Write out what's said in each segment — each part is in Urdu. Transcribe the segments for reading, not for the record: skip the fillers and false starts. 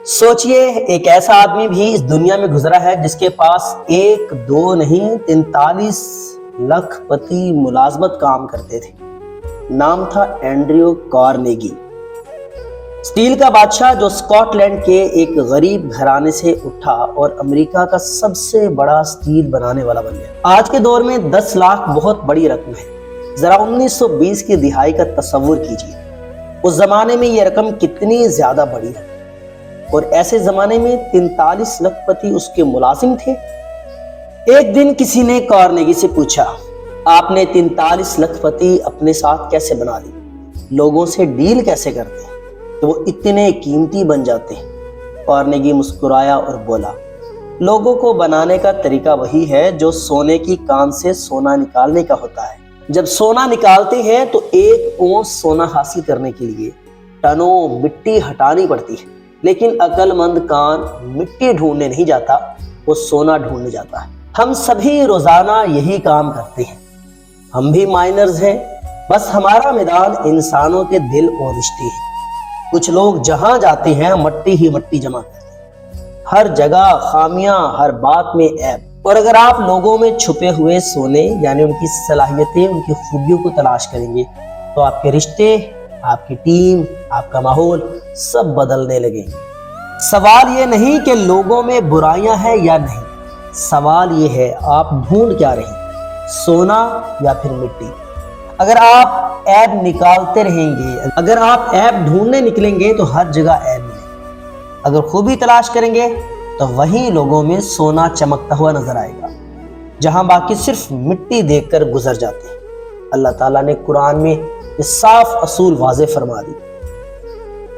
سوچئے ایک ایسا آدمی بھی اس دنیا میں گزرا ہے جس کے پاس ایک دو نہیں 43 لاکھ پتی ملازمت کام کرتے تھے۔ نام تھا اینڈریو کارنیگی، اسٹیل کا بادشاہ جو اسکاٹ لینڈ کے ایک غریب گھرانے سے اٹھا اور امریکہ کا سب سے بڑا اسٹیل بنانے والا بن گیا۔ آج کے دور میں 10 لاکھ بہت بڑی رقم ہے۔ ذرا 1920 کی دہائی کا تصور کیجیے، اس زمانے میں یہ رقم کتنی زیادہ بڑی ہے، اور ایسے زمانے میں 43 لاکھ پتی اس کے ملازم تھے۔ ایک دن کسی نے کارنیگی سے پوچھا، آپ نے 43 لاکھ پتی اپنے ساتھ کیسے بنا لی؟ لوگوں سے ڈیل کیسے کرتے ہیں کہ وہ اتنے قیمتی بن جاتے ہیں؟ کارنیگی مسکرایا اور بولا، لوگوں کو بنانے کا طریقہ وہی ہے جو سونے کی کان سے سونا نکالنے کا ہوتا ہے۔ جب سونا نکالتے ہیں تو 1 اونس سونا حاصل کرنے کے لیے ٹنوں مٹی ہٹانی پڑتی ہے، لیکن عقل مند کان مٹی ڈھونڈنے نہیں جاتا، وہ سونا ڈھونڈنے جاتا ہے۔ ہم سبھی روزانہ یہی کام کرتے ہیں، ہم بھی مائنرز ہیں، بس ہمارا میدان انسانوں کے دل اور رشتے ہیں۔ کچھ لوگ جہاں جاتے ہیں مٹی ہی مٹی جمع کرتے ہیں، ہر جگہ خامیاں، ہر بات میں عیب۔ اور اگر آپ لوگوں میں چھپے ہوئے سونے یعنی ان کی صلاحیتیں، ان کی خوبیوں کو تلاش کریں گے تو آپ کے رشتے، آپ کی ٹیم، آپ کا ماحول سب بدلنے لگیں گے۔ سوال یہ نہیں کہ لوگوں میں برائیاں ہیں یا نہیں، سوال یہ ہے آپ ڈھونڈ کیا رہے ہیں، سونا یا پھر مٹی؟ اگر آپ عیب نکالتے رہیں گے، اگر آپ عیب ڈھونڈنے نکلیں گے تو ہر جگہ عیب ملے گا۔ اگر خوبی تلاش کریں گے تو وہی لوگوں میں سونا چمکتا ہوا نظر آئے گا، جہاں باقی صرف مٹی دیکھ کر گزر جاتے ہیں۔ اللہ تعالیٰ نے قرآن میں یہ صاف اصول واضح فرما دی،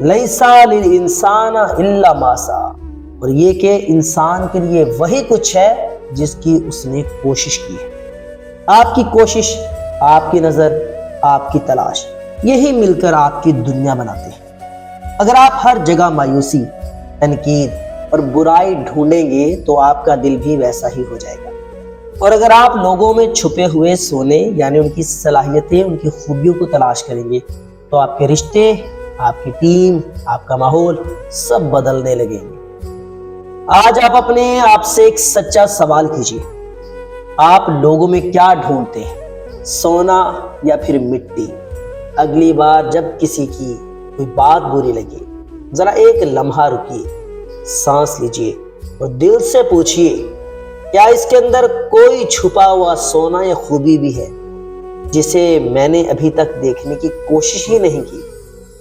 لیسا للانسان الا ما سعی، اور یہ کہ انسان کے لیے وہی کچھ ہے جس کی اس نے کوشش کی ہے۔ آپ کی کوشش، آپ کی نظر، آپ کی تلاش، یہی مل کر آپ کی دنیا بناتے ہیں۔ اگر آپ ہر جگہ مایوسی، تنقید اور برائی ڈھونڈیں گے تو آپ کا دل بھی ویسا ہی ہو جائے گا۔ اور اگر آپ لوگوں میں چھپے ہوئے سونے یعنی ان کی صلاحیتیں، ان کی خوبیوں کو تلاش کریں گے تو آپ کے رشتے، آپ کی ٹیم، آپ کا ماحول سب بدلنے لگیں گے۔ آج آپ اپنے آپ سے ایک سچا سوال کیجیے، آپ لوگوں میں کیا ڈھونڈتے ہیں، سونا یا پھر مٹی؟ اگلی بار جب کسی کی کوئی بات بری لگے، ذرا ایک لمحہ رکیے، سانس لیجیے اور دل سے پوچھیے، کیا اس کے اندر کوئی چھپا ہوا سونا یا خوبی بھی ہے جسے میں نے ابھی تک دیکھنے کی کوشش ہی نہیں کی؟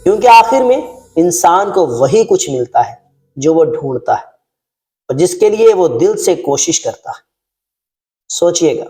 کیونکہ آخر میں انسان کو وہی کچھ ملتا ہے جو وہ ڈھونڈتا ہے اور جس کے لیے وہ دل سے کوشش کرتا ہے۔ سوچئے گا۔